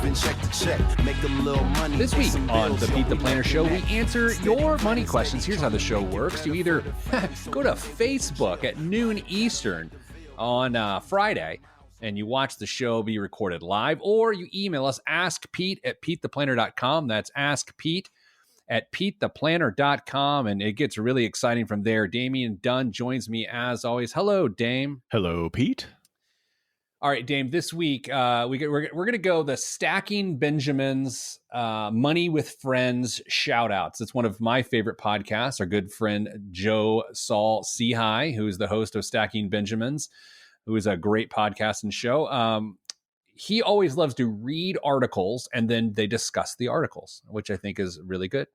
living check to check, make a little money. This week on the Pete the Planner Show, we answer your money questions. Here's how the show works. You either go to Facebook at noon Eastern on Friday, and you watch the show be recorded live, or you email us, askpete@petetheplanner.com. That's askpete@petetheplanner.com, and it gets really exciting from there. Damian Dunn joins me as always. Hello, Dame. Hello, Pete. All right, Dame, this week we're going to go the Stacking Benjamins Money with Friends shout-outs. It's one of my favorite podcasts. Our good friend Joe Saul Seahigh, who is the host of Stacking Benjamins, who is a great podcast and show. He always loves to read articles, and then they discuss the articles, which I think is really good.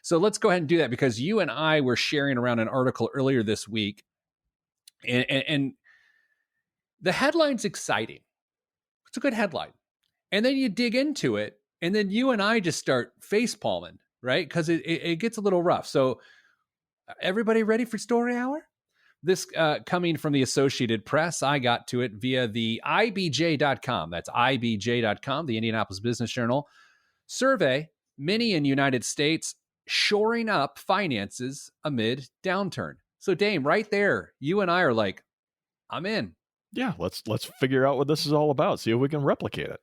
So let's go ahead and do that, because you and I were sharing around an article earlier this week, and the headline's exciting. It's a good headline. And then you dig into it, and then you and I just start face palming, right? Because it gets a little rough. So everybody ready for story hour? This coming from the Associated Press. I got to it via the IBJ.com. That's IBJ.com, the Indianapolis Business Journal. Survey, many in United States shoring up finances amid downturn. So Dame, right there, you and I are like, I'm in. Yeah, let's figure out what this is all about. See if we can replicate it.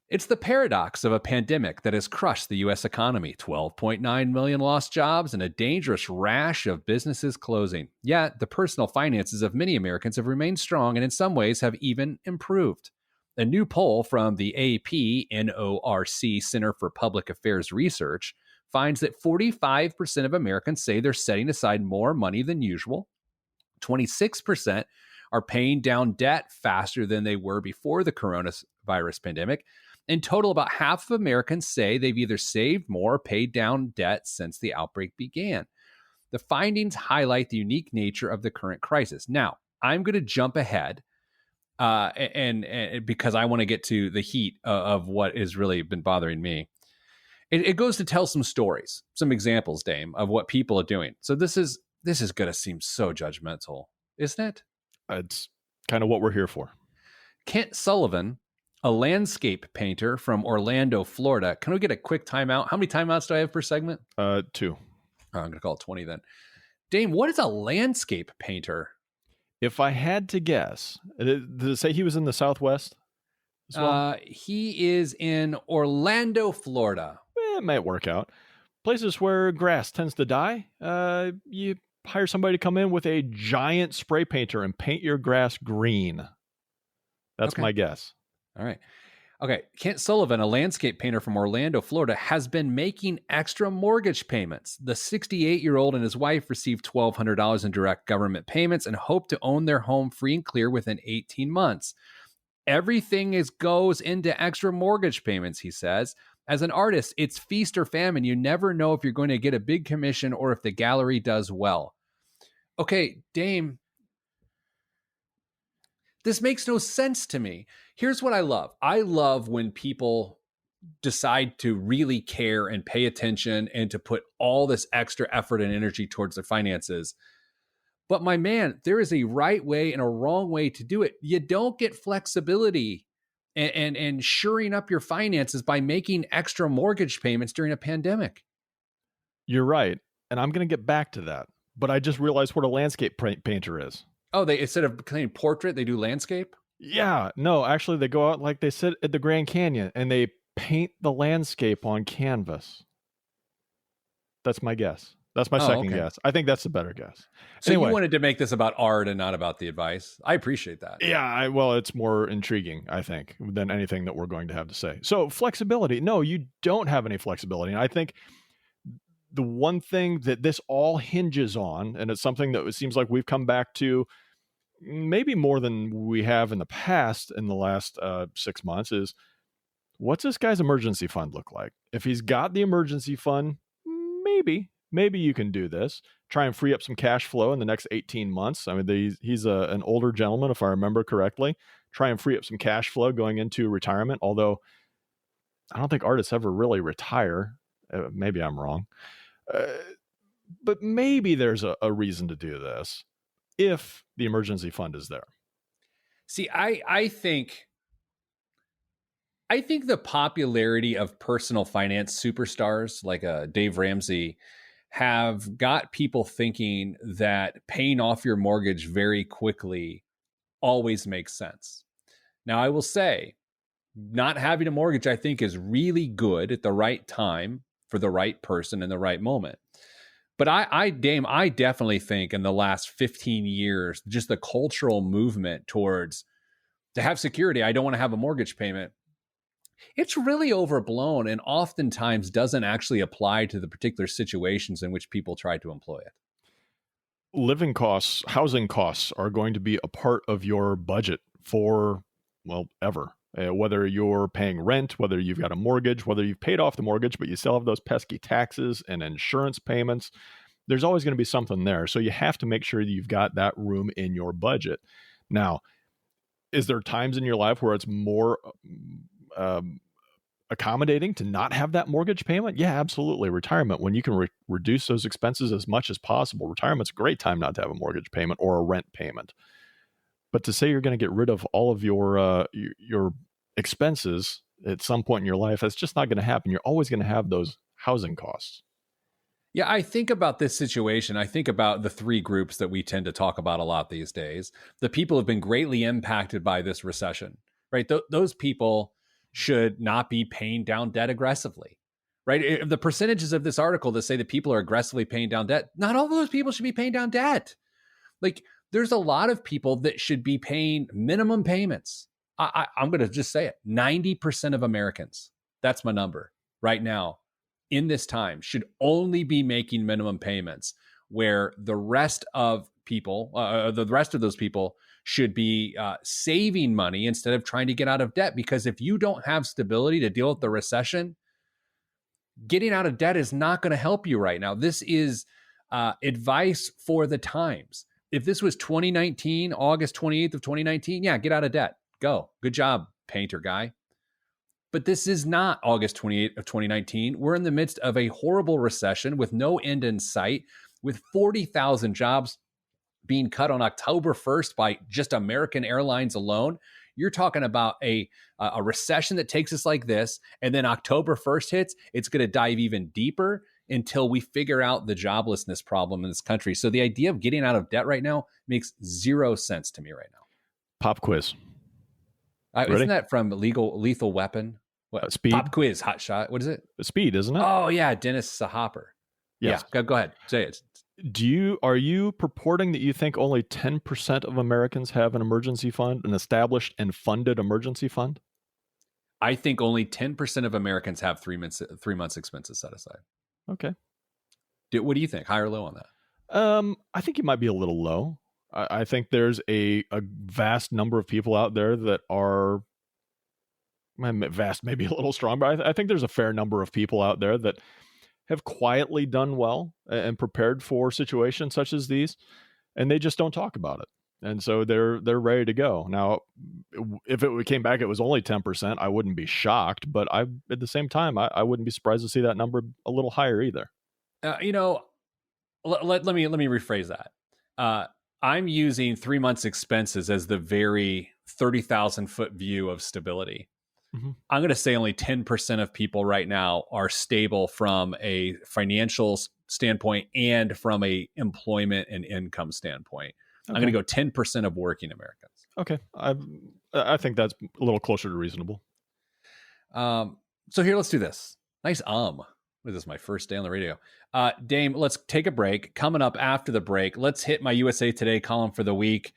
It's the paradox of a pandemic that has crushed the U.S. economy. 12.9 million lost jobs and a dangerous rash of businesses closing. Yet, the personal finances of many Americans have remained strong and in some ways have even improved. A new poll from the AP NORC Center for Public Affairs Research finds that 45% of Americans say they're setting aside more money than usual. 26% are paying down debt faster than they were before the coronavirus pandemic. In total, about half of Americans say they've either saved more or paid down debt since the outbreak began. The findings highlight the unique nature of the current crisis. Now, I'm going to jump ahead and because I want to get to the heat of what has really been bothering me. It goes to tell some stories, some examples, Dame, of what people are doing. So this is going to seem so judgmental, isn't it? It's kind of what we're here for. Kent Sullivan, a landscape painter from Orlando, Florida. Can we get a quick timeout? How many timeouts do I have per segment? 2. Oh, I'm going to call it 20 then. Dame, what is a landscape painter? If I had to guess, did it say he was in the Southwest as well? He is in Orlando, Florida. It might work out. Places where grass tends to die, you hire somebody to come in with a giant spray painter and paint your grass green. That's my guess. All right. Okay. Kent Sullivan, a landscape painter from Orlando, Florida, has been making extra mortgage payments. The 68-year-old and his wife received $1,200 in direct government payments and hope to own their home free and clear within 18 months. Everything goes into extra mortgage payments, he says. As an artist, it's feast or famine. You never know if you're going to get a big commission or if the gallery does well. Okay, Dame, this makes no sense to me. Here's what I love. I love when people decide to really care and pay attention and to put all this extra effort and energy towards their finances. But my man, there is a right way and a wrong way to do it. You don't get flexibility and shoring up your finances by making extra mortgage payments during a pandemic. You're right. And I'm going to get back to that. But I just realized what a landscape painter is. Oh, they instead of painting portrait, they do landscape? Yeah. No, actually, they go out like they sit at the Grand Canyon and they paint the landscape on canvas. That's my guess. That's my second guess. I think that's the better guess. So anyway, you wanted to make this about art and not about the advice. I appreciate that. Yeah, well, it's more intriguing, I think, than anything that we're going to have to say. So flexibility. No, you don't have any flexibility. And I think the one thing that this all hinges on, and it's something that it seems like we've come back to maybe more than we have in the past in the last 6 months, is what's this guy's emergency fund look like? If he's got the emergency fund, maybe you can do this. Try and free up some cash flow in the next 18 months. I mean, he's an older gentleman, if I remember correctly. Try and free up some cash flow going into retirement, although I don't think artists ever really retire. Maybe I'm wrong. But maybe there's a reason to do this if the emergency fund is there. See, I think I think the popularity of personal finance superstars like Dave Ramsey have got people thinking that paying off your mortgage very quickly always makes sense. Now, I will say, not having a mortgage, I think, is really good at the right time for the right person in the right moment. But I definitely think in the last 15 years, just the cultural movement towards to have security, I don't want to have a mortgage payment. It's really overblown and oftentimes doesn't actually apply to the particular situations in which people try to employ it. Living costs, housing costs are going to be a part of your budget for, well, ever. Whether you're paying rent, whether you've got a mortgage, whether you've paid off the mortgage, but you still have those pesky taxes and insurance payments, there's always going to be something there. So you have to make sure that you've got that room in your budget. Now, is there times in your life where it's more accommodating to not have that mortgage payment? Yeah, absolutely. Retirement, when you can reduce those expenses as much as possible, retirement's a great time not to have a mortgage payment or a rent payment. But to say you're going to get rid of all of your expenses at some point in your life, that's just not going to happen. You're always going to have those housing costs. Yeah, I think about this situation. I think about the three groups that we tend to talk about a lot these days. The people who have been greatly impacted by this recession, right? Those people should not be paying down debt aggressively, right? The percentages of this article that say that people are aggressively paying down debt, not all of those people should be paying down debt. Like, there's a lot of people that should be paying minimum payments. I'm going to just say it. 90% of Americans, that's my number right now, in this time, should only be making minimum payments, where the rest of people, the rest of those people should be saving money instead of trying to get out of debt. Because if you don't have stability to deal with the recession, getting out of debt is not going to help you right now. This is advice for the times. If this was 2019, August 28th of 2019, yeah, get out of debt. Go. Good job, painter guy. But this is not August 28th of 2019. We're in the midst of a horrible recession with no end in sight, with 40,000 jobs being cut on October 1st by just American Airlines alone. You're talking about a recession that takes us like this, and then October 1st hits, it's going to dive even deeper until we figure out the joblessness problem in this country. So the idea of getting out of debt right now makes zero sense to me right now. Pop quiz. Isn't that from Lethal Weapon? What? Speed? Pop quiz, hot shot. What is it? Speed, isn't it? Oh, yeah, Dennis Hopper. Yes. Yeah, go ahead. Say it. Are you purporting that you think only 10% of Americans have an emergency fund, an established and funded emergency fund? I think only 10% of Americans have 3 months expenses set aside. Okay. What do you think? High or low on that? I think you might be a little low. I think there's a vast number of people out there that are, vast, maybe a little strong, but I think there's a fair number of people out there that have quietly done well and prepared for situations such as these, and they just don't talk about it. And so they're ready to go. Now, if it came back, it was only 10%, I wouldn't be shocked, but at the same time, I wouldn't be surprised to see that number a little higher either. Let me rephrase that. I'm using 3 months expenses as the very 30,000 foot view of stability. Mm-hmm. I'm going to say only 10% of people right now are stable from a financial standpoint and from a employment and income standpoint. Okay. I'm going to go 10% of working Americans. Okay. I think that's a little closer to reasonable. So here, let's do this. Nice. This is my first day on the radio. Dame, let's take a break. Coming up after the break, let's hit my USA Today column for the week.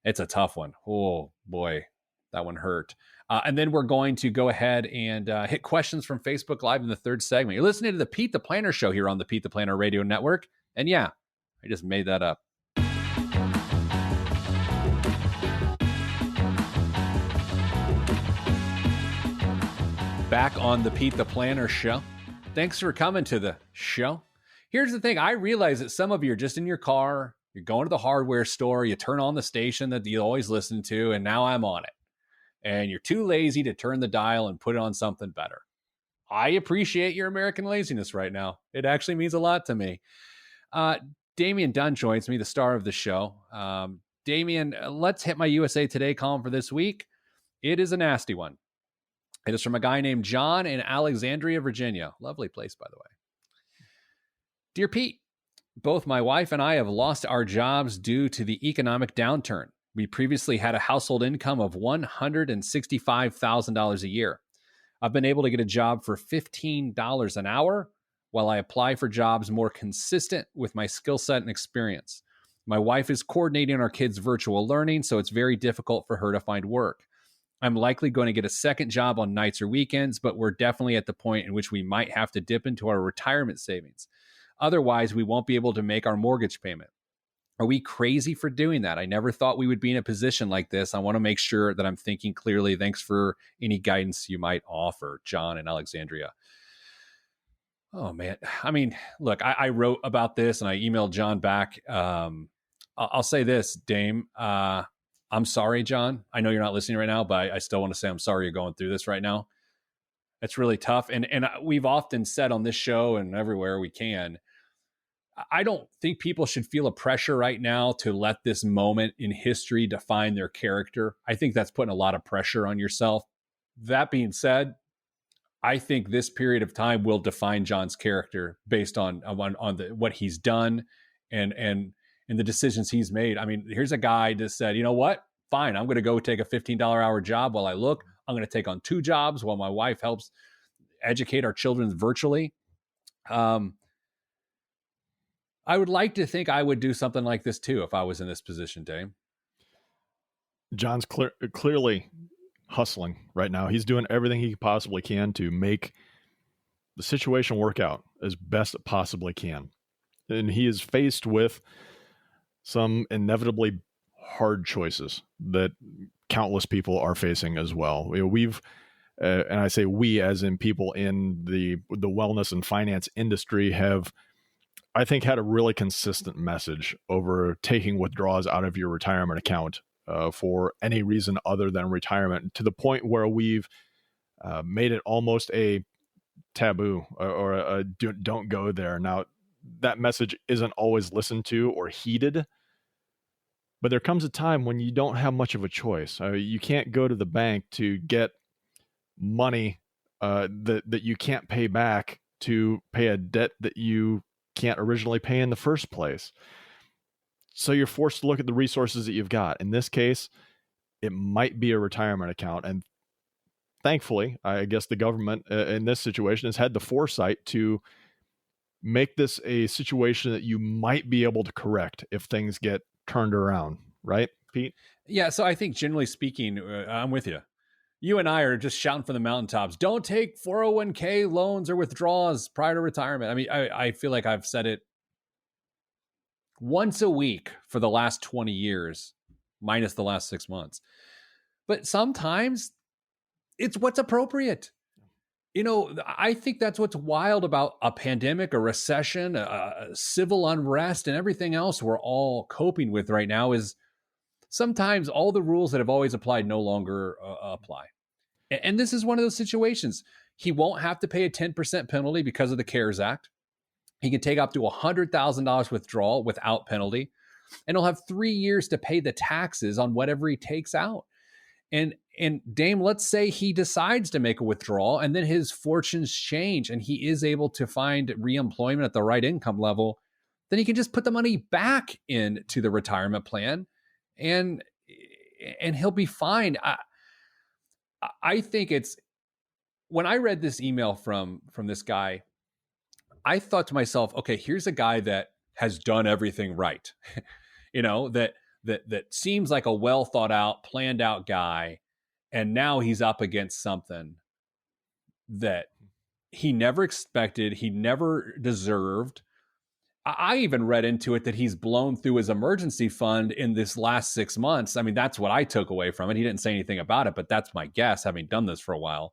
It's a tough one. Oh boy, that one hurt. And then we're going to go ahead and hit questions from Facebook Live in the third segment. You're listening to the Pete the Planner Show here on the Pete the Planner Radio Network. And yeah, I just made that up. Back on the Pete the Planner Show. Thanks for coming to the show. Here's the thing. I realize that some of you are just in your car. You're going to the hardware store. You turn on the station that you always listen to, and now I'm on it. And you're too lazy to turn the dial and put it on something better. I appreciate your American laziness right now. It actually means a lot to me. Damian Dunn joins me, the star of the show. Damian, let's hit my USA Today column for this week. It is a nasty one. It is from a guy named John in Alexandria, Virginia. Lovely place, by the way. Dear Pete, both my wife and I have lost our jobs due to the economic downturn. We previously had a household income of $165,000 a year. I've been able to get a job for $15 an hour while I apply for jobs more consistent with my skill set and experience. My wife is coordinating our kids' virtual learning, so it's very difficult for her to find work. I'm likely going to get a second job on nights or weekends, but we're definitely at the point in which we might have to dip into our retirement savings. Otherwise, we won't be able to make our mortgage payment. Are we crazy for doing that? I never thought we would be in a position like this. I want to make sure that I'm thinking clearly. Thanks for any guidance you might offer, John in Alexandria. Oh, man. I mean, look, I wrote about this and I emailed John back. I'll say this, Dame. I'm sorry, John. I know you're not listening right now, but I still want to say I'm sorry you're going through this right now. It's really tough. And we've often said on this show and everywhere we can, I don't think people should feel a pressure right now to let this moment in history define their character. I think that's putting a lot of pressure on yourself. That being said, I think this period of time will define John's character based on what he's done and the decisions he's made. I mean, here's a guy that said, you know what? Fine, I'm going to go take a $15 hour job while I look. I'm going to take on 2 jobs while my wife helps educate our children virtually. I would like to think I would do something like this too if I was in this position, Dame. John's clearly hustling right now. He's doing everything he possibly can to make the situation work out as best it possibly can. And he is faced with some inevitably hard choices that countless people are facing as well. We've and I say we as in people in the wellness and finance industry have, I think, had a really consistent message over taking withdrawals out of your retirement account for any reason other than retirement, to the point where we've made it almost a taboo or a don't go there. Now, that message isn't always listened to or heeded, but there comes a time when you don't have much of a choice. You can't go to the bank to get money that you can't pay back to pay a debt that you can't originally pay in the first place. So you're forced to look at the resources that you've got. In this case, it might be a retirement account. And thankfully, I guess the government in this situation has had the foresight to make this a situation that you might be able to correct if things get turned around. Right, Pete? Yeah. So I think generally speaking, I'm with you. You and I are just shouting from the mountaintops. Don't take 401k loans or withdrawals prior to retirement. I mean, I feel like I've said it once a week for the last 20 years, minus the last 6 months. But sometimes it's what's appropriate. You know, I think that's what's wild about a pandemic, a recession, a civil unrest, and everything else we're all coping with right now is sometimes all the rules that have always applied no longer apply. And this is one of those situations. He won't have to pay a 10% penalty because of the CARES Act. He can take up to $100,000 withdrawal without penalty, and he'll have 3 years to pay the taxes on whatever he takes out. And Dame, let's say he decides to make a withdrawal and then his fortunes change and he is able to find reemployment at the right income level. Then he can just put the money back into the retirement plan and he'll be fine. I think it's, when I read this email from this guy, I thought to myself, okay, here's a guy that has done everything right. You know, that seems like a well thought out, planned out guy. And now he's up against something that he never expected, he never deserved. I even read into it that he's blown through his emergency fund in this last 6 months. I mean, that's what I took away from it. He didn't say anything about it, but that's my guess, having done this for a while.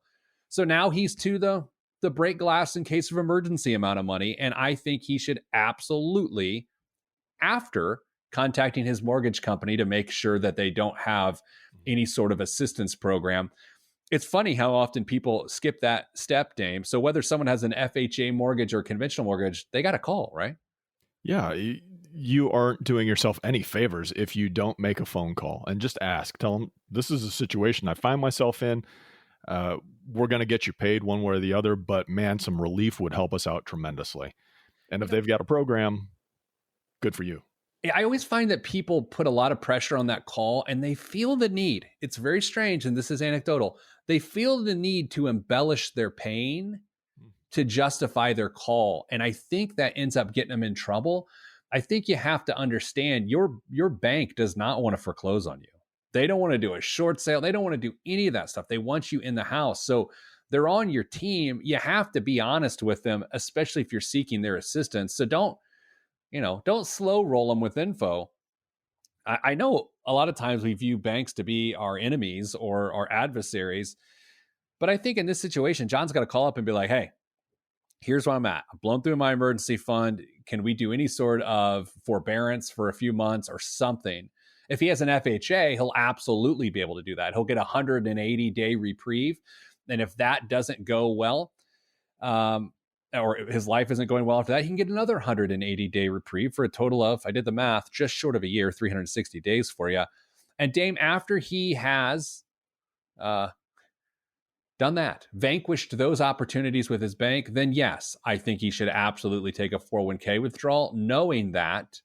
So now he's to the break glass in case of emergency amount of money. And I think he should absolutely, after contacting his mortgage company to make sure that they don't have any sort of assistance program. It's funny how often people skip that step, Dame. So whether someone has an FHA mortgage or conventional mortgage, they got to call, right? Yeah, you aren't doing yourself any favors if you don't make a phone call and just ask. Tell them, this is a situation I find myself in. we're going to get you paid one way or the other, but man, some relief would help us out tremendously. And if they've got a program, good for you. I always find that people put a lot of pressure on that call and they feel the need. It's very strange, and this is anecdotal. They feel the need to embellish their pain to justify their call. And I think that ends up getting them in trouble. I think you have to understand your bank does not want to foreclose on you. They don't want to do a short sale. They don't want to do any of that stuff. They want you in the house. So they're on your team. You have to be honest with them, especially if you're seeking their assistance. So don't slow roll them with info. I know a lot of times we view banks to be our enemies or our adversaries, but I think in this situation, John's got to call up and be like, hey, here's where I'm at. I've blown through my emergency fund. Can we do any sort of forbearance for a few months or something? If he has an FHA, he'll absolutely be able to do that. He'll get a 180-day reprieve. And if that doesn't go well, or his life isn't going well after that, he can get another 180-day reprieve for a total of, I did the math, just short of a year, 360 days for you. And Dame, after he has done that, vanquished those opportunities with his bank, then yes, I think he should absolutely take a 401k withdrawal, knowing that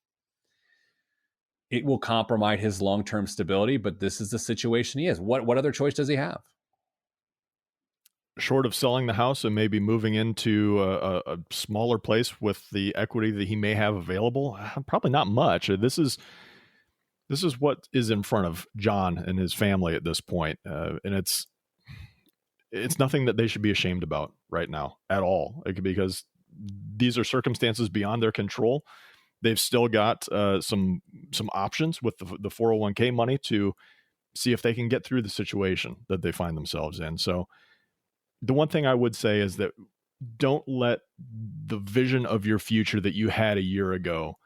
it will compromise his long-term stability. But this is the situation he is. What other choice does he have? Short of selling the house and maybe moving into a smaller place with the equity that he may have available, probably not much. This is what is in front of John and his family at this point. And it's nothing that they should be ashamed about right now at all, because these are circumstances beyond their control. They've still got some options with the 401k money to see if they can get through the situation that they find themselves in. So the one thing I would say is that don't let the vision of your future that you had a year ago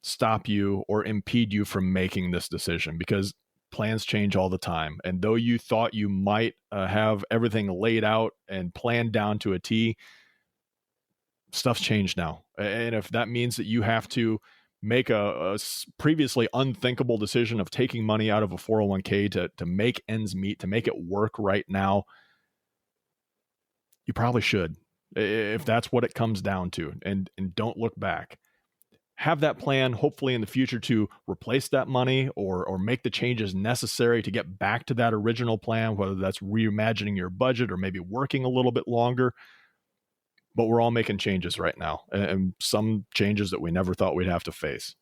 stop you or impede you from making this decision, because plans change all the time. And though you thought you might have everything laid out and planned down to a T, stuff's changed now. And if that means that you have to make a previously unthinkable decision of taking money out of a 401k to make ends meet, to make it work right now, you probably should, if that's what it comes down to, and don't look back. Have that plan, hopefully in the future, to replace that money or make the changes necessary to get back to that original plan, whether that's reimagining your budget or maybe working a little bit longer. But we're all making changes right now, and some changes that we never thought we'd have to face.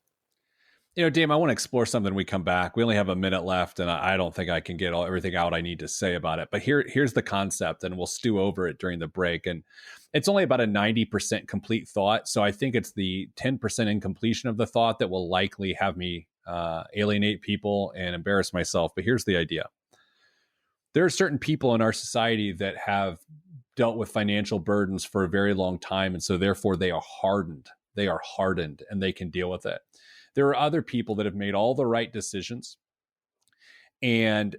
Dame, I want to explore something when we come back. We only have a minute left, and I don't think I can get everything out I need to say about it. But here's the concept, and we'll stew over it during the break. And it's only about a 90% complete thought. So I think it's the 10% incompletion of the thought that will likely have me alienate people and embarrass myself. But here's the idea. There are certain people in our society that have dealt with financial burdens for a very long time. And so therefore they are hardened. They are hardened and they can deal with it. There are other people that have made all the right decisions and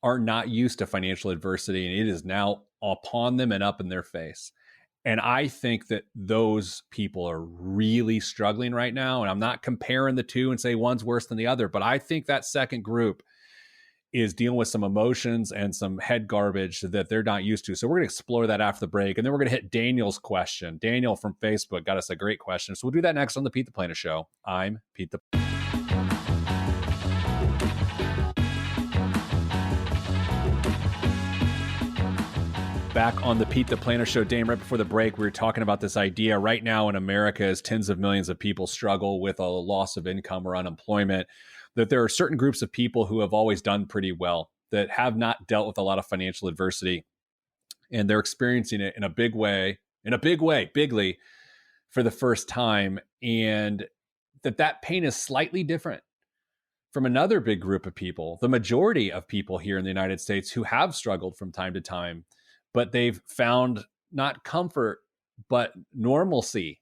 are not used to financial adversity, and it is now upon them and up in their face. And I think that those people are really struggling right now. And I'm not comparing the two and say one's worse than the other, but I think that second group is dealing with some emotions and some head garbage that they're not used to. So we're going to explore that after the break. And then we're going to hit Daniel's question. Daniel from Facebook got us a great question. So we'll do that next on the Pete the Planner Show. I'm Pete the Back on the Pete the Planner Show. Dame, right before the break, we were talking about this idea right now in America, as tens of millions of people struggle with a loss of income or unemployment, that there are certain groups of people who have always done pretty well, that have not dealt with a lot of financial adversity, and they're experiencing it in a bigly, for the first time, and that pain is slightly different from another big group of people, the majority of people here in the United States who have struggled from time to time, but they've found not comfort, but normalcy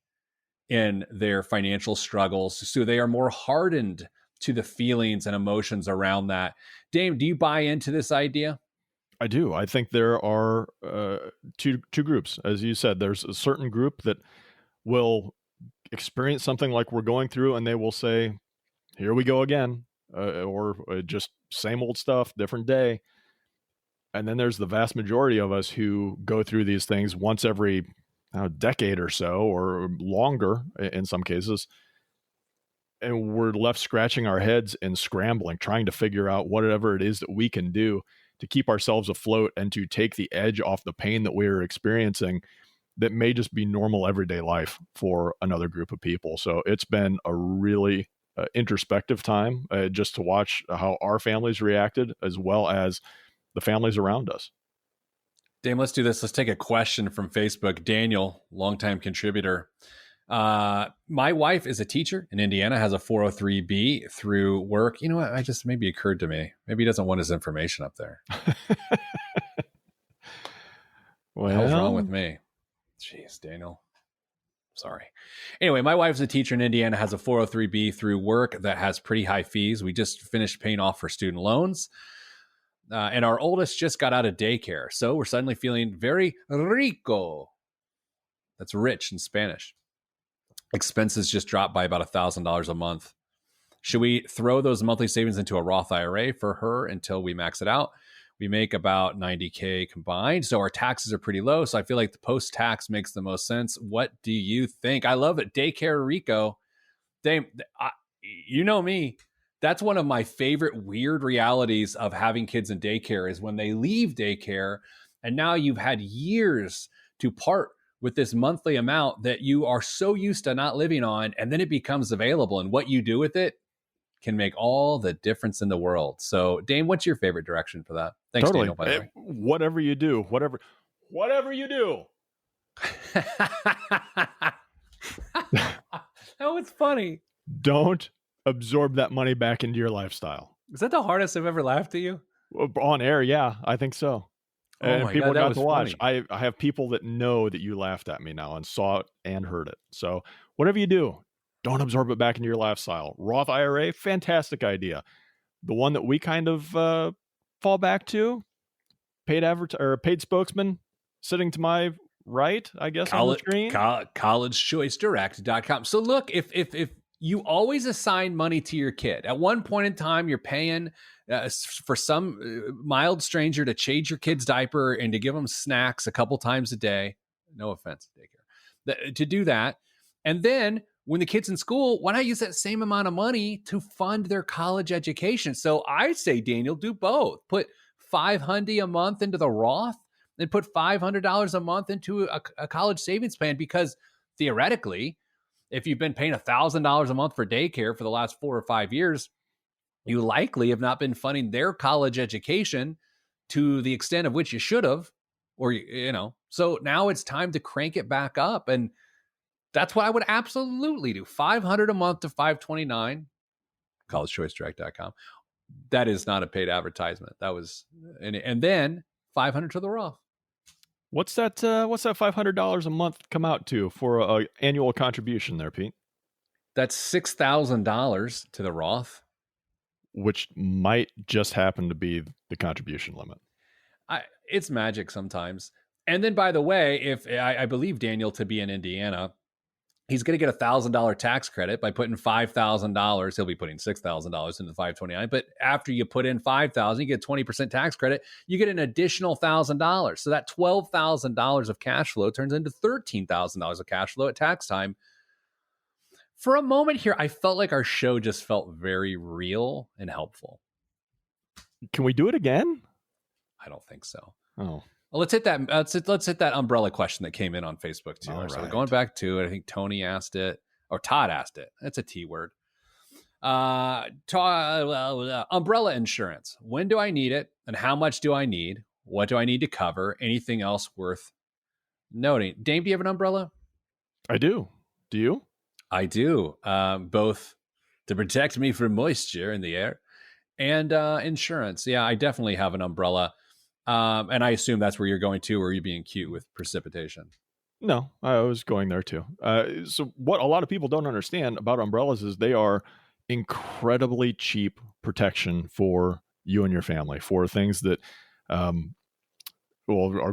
in their financial struggles. So they are more hardened to the feelings and emotions around that. Dame, do you buy into this idea? I do. I think there are two groups. As you said, there's a certain group that will experience something like we're going through, and they will say, here we go again, or just same old stuff, different day. And then there's the vast majority of us who go through these things once every decade or so, or longer in some cases. And we're left scratching our heads and scrambling, trying to figure out whatever it is that we can do to keep ourselves afloat and to take the edge off the pain that we're experiencing that may just be normal everyday life for another group of people. So it's been a really introspective time just to watch how our families reacted as well as the families around us. Dame, let's do this. Let's take a question from Facebook. Daniel, longtime contributor. My wife is a teacher in Indiana, has a 403B through work. You know what? Maybe occurred to me. Maybe he doesn't want his information up there. What the hell's wrong with me? Jeez, Daniel. Sorry. Anyway, my wife's a teacher in Indiana, has a 403B through work that has pretty high fees. We just finished paying off her student loans. And our oldest just got out of daycare. So we're suddenly feeling very rico. That's rich in Spanish. Expenses just dropped by about $1,000 a month. Should we throw those monthly savings into a Roth IRA for her until we max it out? We make about $90K combined, so our taxes are pretty low. So I feel like the post-tax makes the most sense. What do you think? I love it. Daycare Rico. Dame, you know me. That's one of my favorite weird realities of having kids in daycare is when they leave daycare and now you've had years to part with this monthly amount that you are so used to not living on, and then it becomes available, and what you do with it can make all the difference in the world. So, Dame, what's your favorite direction for that? Thanks, totally. Daniel, by the way. Whatever you do, whatever you do. That was funny. Don't absorb that money back into your lifestyle. Is that the hardest I've ever laughed at you? On air, yeah, I think so. Oh and my people God, that got was to watch. funny. I have people that know that you laughed at me now and saw it and heard it. So whatever you do, don't absorb it back into your lifestyle. Roth IRA, fantastic idea. The one that we kind of fall back to, paid spokesman sitting to my right, I guess, on the screen. Collegechoicedirect.com. So look, if you always assign money to your kid, at one point in time, you're paying for some mild stranger to change your kid's diaper and to give them snacks a couple times a day. No offense, daycare. To do that. And then when the kid's in school, why not use that same amount of money to fund their college education? So I say, Daniel, do both. Put $500 a month into the Roth and put $500 a month into a college savings plan, because theoretically, if you've been paying $1,000 a month for daycare for the last 4 or 5 years, you likely have not been funding their college education to the extent of which you should have, or, so now it's time to crank it back up. And that's what I would absolutely do. $500 a month to $529, collegechoicedirect.com. That is not a paid advertisement. That was, and then $500 to the Roth. What's that $500 a month come out to for an annual contribution there, Pete? That's $6,000 to the Roth, which might just happen to be the contribution limit. It's magic sometimes. And then, by the way, if I believe Daniel to be in Indiana, he's going to get $1,000 tax credit by putting $5,000. He'll be putting $6,000 into the 529. But after you put in $5,000, you get 20% tax credit. You get an additional $1,000. So that $12,000 of cash flow turns into $13,000 of cash flow at tax time. For a moment here, I felt like our show just felt very real and helpful. Can we do it again? I don't think so. Oh. Well, let's hit that. Let's hit that umbrella question that came in on Facebook too. All so right. we're going back to it. I think Tony asked it, or Todd asked it. That's a T word. Umbrella insurance. When do I need it, and how much do I need? What do I need to cover? Anything else worth noting? Dame, do you have an umbrella? I do. Do you? I do. Both to protect me from moisture in the air and insurance. Yeah, I definitely have an umbrella. And I assume that's where you're going to, or are you being cute with precipitation? No, I was going there too. So what a lot of people don't understand about umbrellas is they are incredibly cheap protection for you and your family for things that are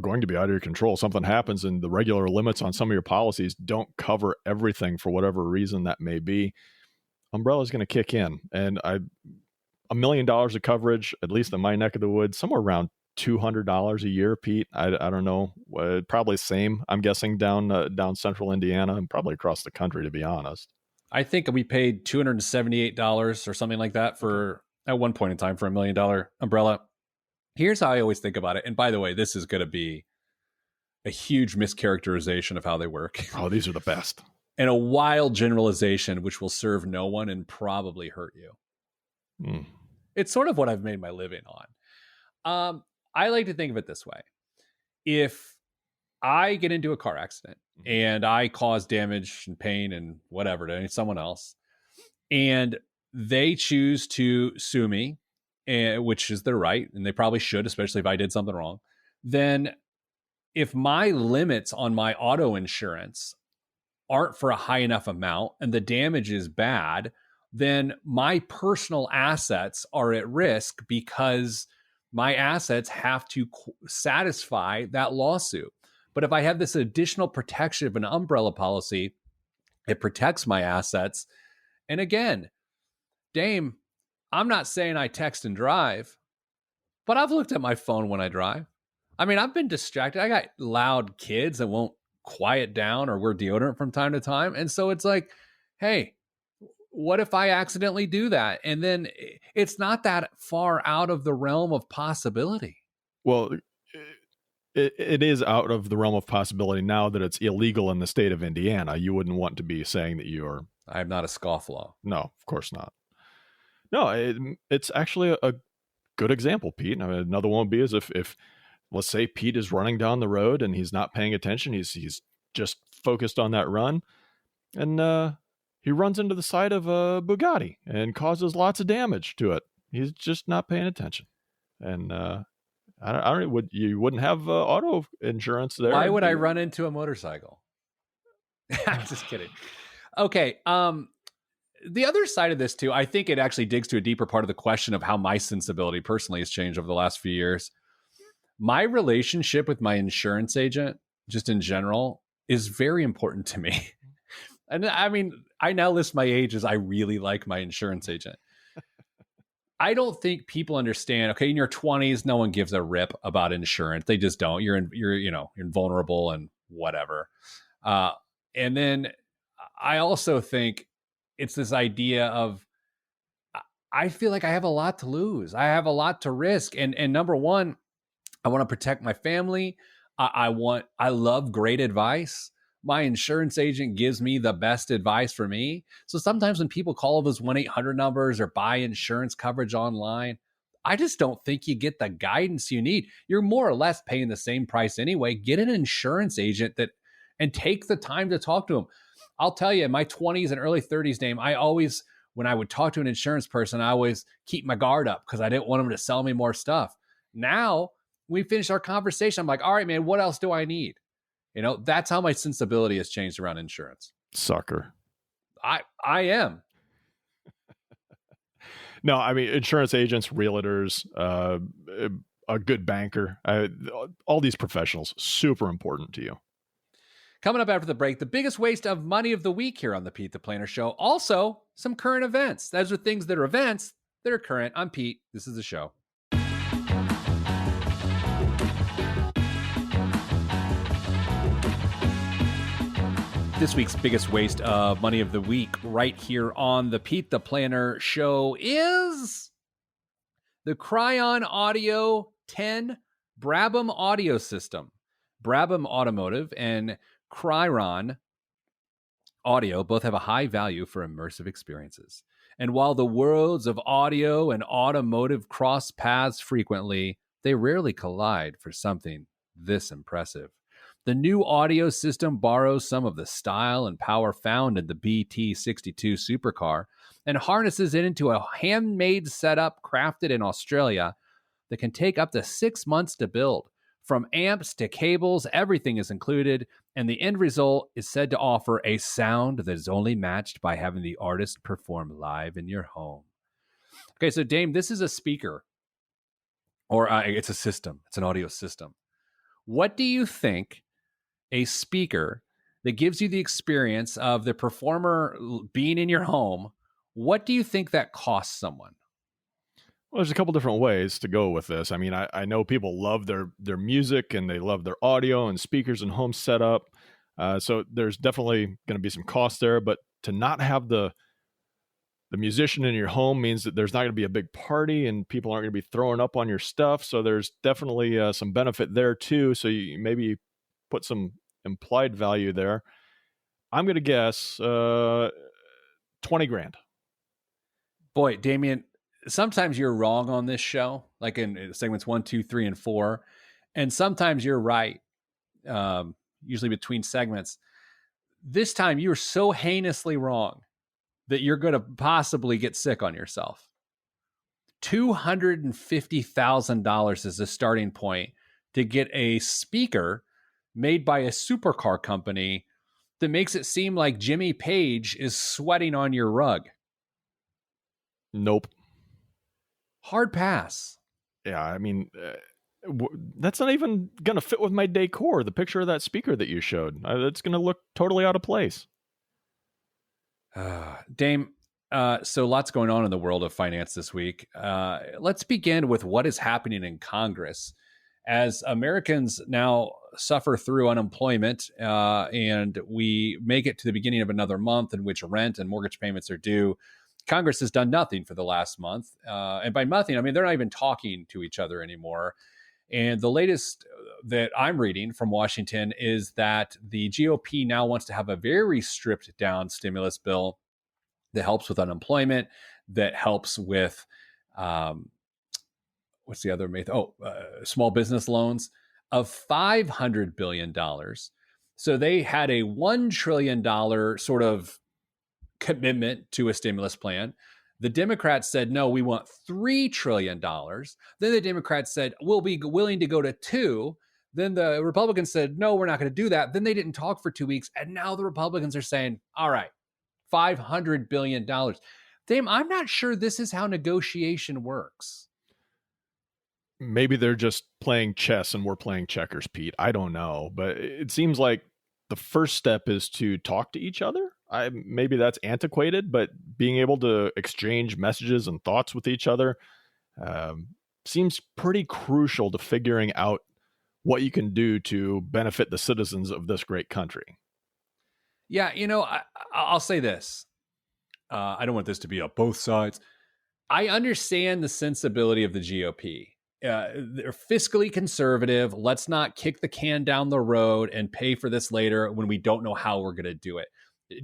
going to be out of your control. Something happens and the regular limits on some of your policies don't cover everything for whatever reason that may be. Umbrella is going to kick in, and $1 million of coverage, at least in my neck of the woods, somewhere around $200 a year, Pete. I don't know. Probably same, I'm guessing, down central Indiana and probably across the country, to be honest. I think we paid $278 or something like that for at one point in time for $1 million umbrella. Here's how I always think about it. And by the way, this is going to be a huge mischaracterization of how they work. Oh, these are the best. And a wild generalization, which will serve no one and probably hurt you. It's sort of what I've made my living on. I like to think of it this way. If I get into a car accident and I cause damage and pain and whatever to someone else, and they choose to sue me, which is their right, and they probably should, especially if I did something wrong, then if my limits on my auto insurance aren't for a high enough amount and the damage is bad, then my personal assets are at risk because my assets have to satisfy that lawsuit. But if I have this additional protection of an umbrella policy, it protects my assets. And again, Dame, I'm not saying I text and drive, but I've looked at my phone when I drive. I mean, I've been distracted. I got loud kids that won't quiet down or wear deodorant from time to time. And so it's like, hey, what if I accidentally do that? And then it's not that far out of the realm of possibility. Well, it is out of the realm of possibility now that it's illegal in the state of Indiana. You wouldn't want to be saying that you are. I'm not a scofflaw. No, of course not. No, it's actually a good example, Pete. I mean, another one would be is if let's say Pete is running down the road and he's not paying attention. He's just focused on that run, and he runs into the side of a Bugatti and causes lots of damage to it. He's just not paying attention, and I don't. You wouldn't have auto insurance there? Why would I run into a motorcycle? I'm just kidding. Okay. The other side of this too, I think it actually digs to a deeper part of the question of how my sensibility personally has changed over the last few years. My relationship with my insurance agent, just in general, is very important to me. And I mean, I now list my age as I really like my insurance agent. I don't think people understand, okay, in your 20s, no one gives a rip about insurance. They just don't. You're invulnerable and whatever. And then I also think it's this idea of, I feel like I have a lot to lose. I have a lot to risk. And number one, I want to protect my family. I love great advice. My insurance agent gives me the best advice for me. So sometimes when people call those 1-800 numbers or buy insurance coverage online, I just don't think you get the guidance you need. You're more or less paying the same price anyway. Get an insurance agent and take the time to talk to them. I'll tell you, in my 20s and early 30s, Dame, when I would talk to an insurance person, I always keep my guard up because I didn't want them to sell me more stuff. Now, we finished our conversation. I'm like, all right, man, what else do I need? That's how my sensibility has changed around insurance. Sucker. I am. No, I mean, insurance agents, realtors, a good banker, all these professionals, super important to you. Coming up after the break, the biggest waste of money of the week here on the Pete the Planner Show. Also, some current events. Those are things that are events that are current. I'm Pete. This is the show. This week's biggest waste of money of the week right here on the Pete the Planner Show is the Cryon Audio 10 Brabham audio system. Brabham Automotive and Cryon Audio both have a high value for immersive experiences. And while the worlds of audio and automotive cross paths frequently, they rarely collide for something this impressive. The new audio system borrows some of the style and power found in the BT62 supercar and harnesses it into a handmade setup crafted in Australia that can take up to 6 months to build. From amps to cables, everything is included, and the end result is said to offer a sound that is only matched by having the artist perform live in your home. Okay, so Dame, this is a speaker, or it's a system. It's an audio system. What do you think a speaker that gives you the experience of the performer being in your home, what do you think that costs someone? Well, there's a couple different ways to go with this. I mean, I know people love their music and they love their audio and speakers and home setup. So there's definitely going to be some cost there, but to not have the musician in your home means that there's not going to be a big party and people aren't going to be throwing up on your stuff. So there's definitely some benefit there too. So you maybe put some implied value there. I'm going to guess 20 grand. Boy, Damien, sometimes you're wrong on this show, like in segments 1, 2, 3, and 4. And sometimes you're right, usually between segments. This time you were so heinously wrong that you're going to possibly get sick on yourself. $250,000 is the starting point to get a speaker made by a supercar company that makes it seem like Jimmy Page is sweating on your rug. Nope. Hard pass. Yeah, I mean, that's not even going to fit with my decor. The picture of that speaker that you showed, it's going to look totally out of place. Dame, so lots going on in the world of finance this week. Let's begin with what is happening in Congress. As Americans now suffer through unemployment and we make it to the beginning of another month in which rent and mortgage payments are due, Congress has done nothing for the last month. And by nothing, I mean, they're not even talking to each other anymore. And the latest that I'm reading from Washington is that the GOP now wants to have a very stripped down stimulus bill that helps with unemployment, that helps with, what's the other myth? Small business loans of $500 billion. So they had a $1 trillion sort of commitment to a stimulus plan. The Democrats said, no, we want $3 trillion. Then the Democrats said, we'll be willing to go to 2. Then the Republicans said, no, we're not going to do that. Then they didn't talk for 2 weeks. And now the Republicans are saying, all right, $500 billion. Dame, I'm not sure this is how negotiation works. Maybe they're just playing chess and we're playing checkers, Pete. I don't know. But it seems like the first step is to talk to each other. Maybe that's antiquated, but being able to exchange messages and thoughts with each other seems pretty crucial to figuring out what you can do to benefit the citizens of this great country. Yeah, I'll say this. I don't want this to be on both sides. I understand the sensibility of the GOP. They're fiscally conservative. Let's not kick the can down the road and pay for this later when we don't know how we're going to do it.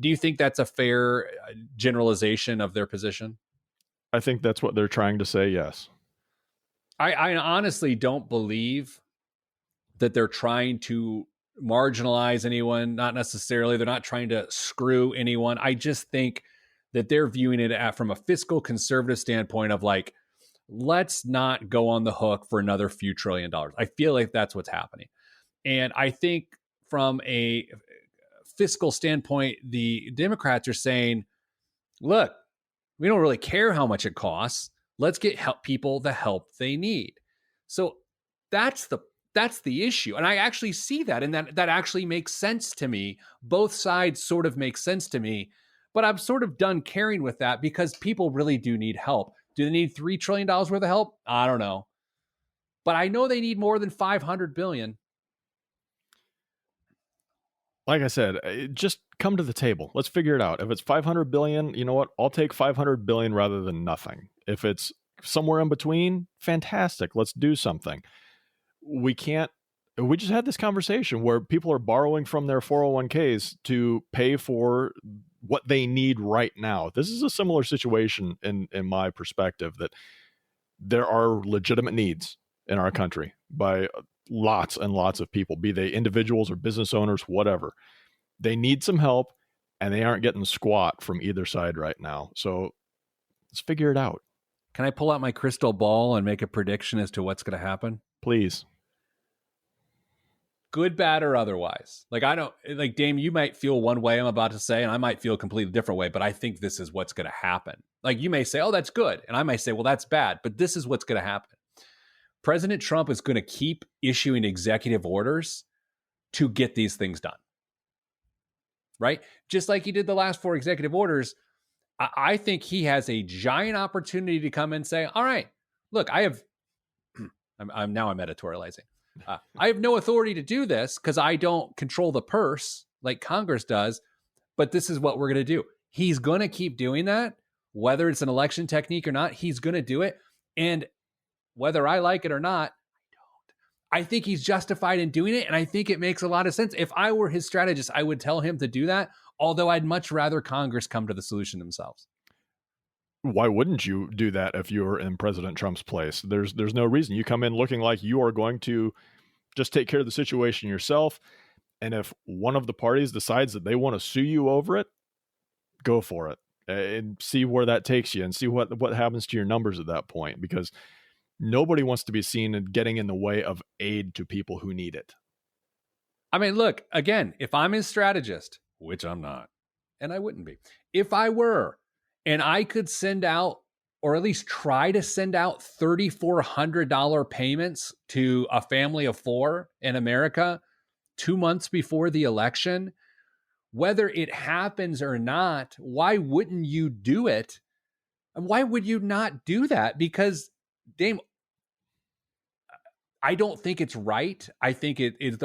Do you think that's a fair generalization of their position? I think that's what they're trying to say, yes. I honestly don't believe that they're trying to marginalize anyone. Not necessarily. They're not trying to screw anyone. I just think that they're viewing it from a fiscal conservative standpoint of like, let's not go on the hook for another few $1 trillion. I feel like that's what's happening. And I think from a fiscal standpoint, the Democrats are saying, look, we don't really care how much it costs. Let's get people the help they need. So that's the issue. And I actually see that, and that actually makes sense to me. Both sides sort of make sense to me, but I'm sort of done caring with that because people really do need help. Do they need $3 trillion worth of help? I don't know. But I know they need more than $500 billion. Like I said, just come to the table. Let's figure it out. If it's 500 billion, you know what? I'll take 500 billion rather than nothing. If it's somewhere in between, fantastic. Let's do something. We just had this conversation where people are borrowing from their 401ks to pay for what they need right now. This is a similar situation in my perspective, that there are legitimate needs in our country by lots and lots of people, be they individuals or business owners, whatever. They need some help and they aren't getting squat from either side right now. So let's figure it out. Can I pull out my crystal ball and make a prediction as to what's going to happen? Please. Good, bad, or otherwise. Dame, you might feel one way I'm about to say, and I might feel a completely different way, but I think this is what's going to happen. Like, you may say, oh, that's good. And I might say, well, that's bad, but this is what's going to happen. President Trump is going to keep issuing executive orders to get these things done. Right? Just like he did the last 4 executive orders, I think he has a giant opportunity to come and say, all right, look, I have, I'm editorializing. I have no authority to do this because I don't control the purse like Congress does, but this is what we're going to do. He's going to keep doing that, whether it's an election technique or not, he's going to do it. And whether I like it or not, I think he's justified in doing it. And I think it makes a lot of sense. If I were his strategist, I would tell him to do that. Although I'd much rather Congress come to the solution themselves. Why wouldn't you do that if you're in President Trump's place? There's no reason. You come in looking like you are going to just take care of the situation yourself. And if one of the parties decides that they want to sue you over it, go for it and see where that takes you and see what happens to your numbers at that point, because nobody wants to be seen and getting in the way of aid to people who need it. I mean, look, again, if I'm his strategist, which I'm not, and I wouldn't be, if I were, and I could send out, or at least try to send out $3,400 payments to a family of 4 in America 2 months before the election, whether it happens or not, why wouldn't you do it? And why would you not do that? Because, Dame, I don't think it's right. I think it is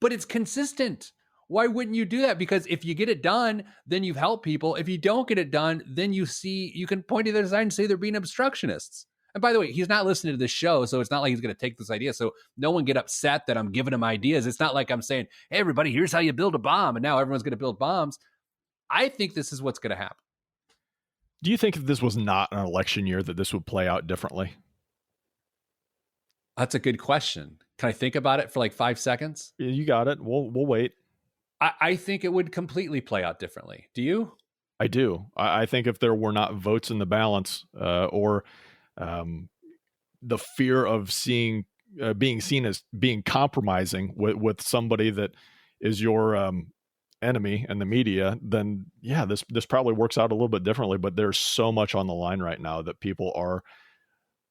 but it's consistent. Why wouldn't you do that? Because if you get it done, then you've helped people. If you don't get it done, then you can point to the side and say they're being obstructionists. And by the way, he's not listening to this show, so it's not like he's going to take this idea. So no one get upset that I'm giving him ideas. It's not like I'm saying, hey, everybody, here's how you build a bomb, and now everyone's going to build bombs. I think this is what's going to happen. Do you think if this was not an election year that this would play out differently? That's a good question. Can I think about it for like 5 seconds? You got it. We'll wait. I think it would completely play out differently. Do you? I do. I think if there were not votes in the balance or the fear of being seen as being compromising with somebody that is your enemy and the media, then yeah, this probably works out a little bit differently. But there's so much on the line right now that people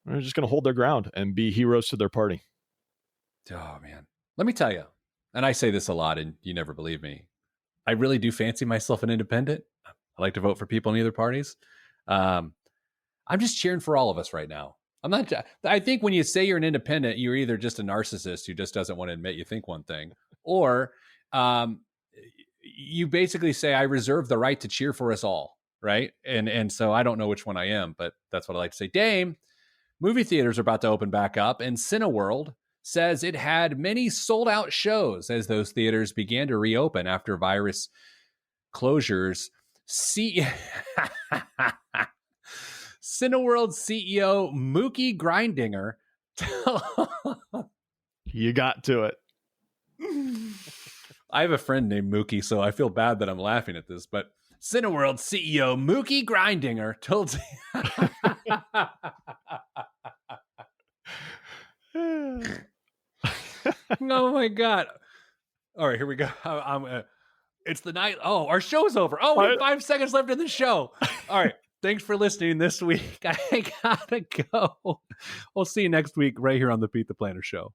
they're just going to hold their ground and be heroes to their party. Oh, man. Let me tell you, and I say this a lot and you never believe me, I really do fancy myself an independent. I like to vote for people in either parties. I'm just cheering for all of us right now. I think when you say you're an independent, you're either just a narcissist who just doesn't want to admit you think one thing, or you basically say, I reserve the right to cheer for us all, right? And so I don't know which one I am, but that's what I like to say. Dame, movie theaters are about to open back up, and Cineworld says it had many sold-out shows as those theaters began to reopen after virus closures. Cineworld CEO Mookie Grindinger. You got to it. I have a friend named Mookie, so I feel bad that I'm laughing at this, but Cineworld CEO Mookie Grindinger told... Oh my God. All right, here we go. It's the night. Oh, our show's over. Oh, we have 5 seconds left in the show. All right. Thanks for listening this week. I gotta go. We'll see you next week right here on the Pete the Planner Show.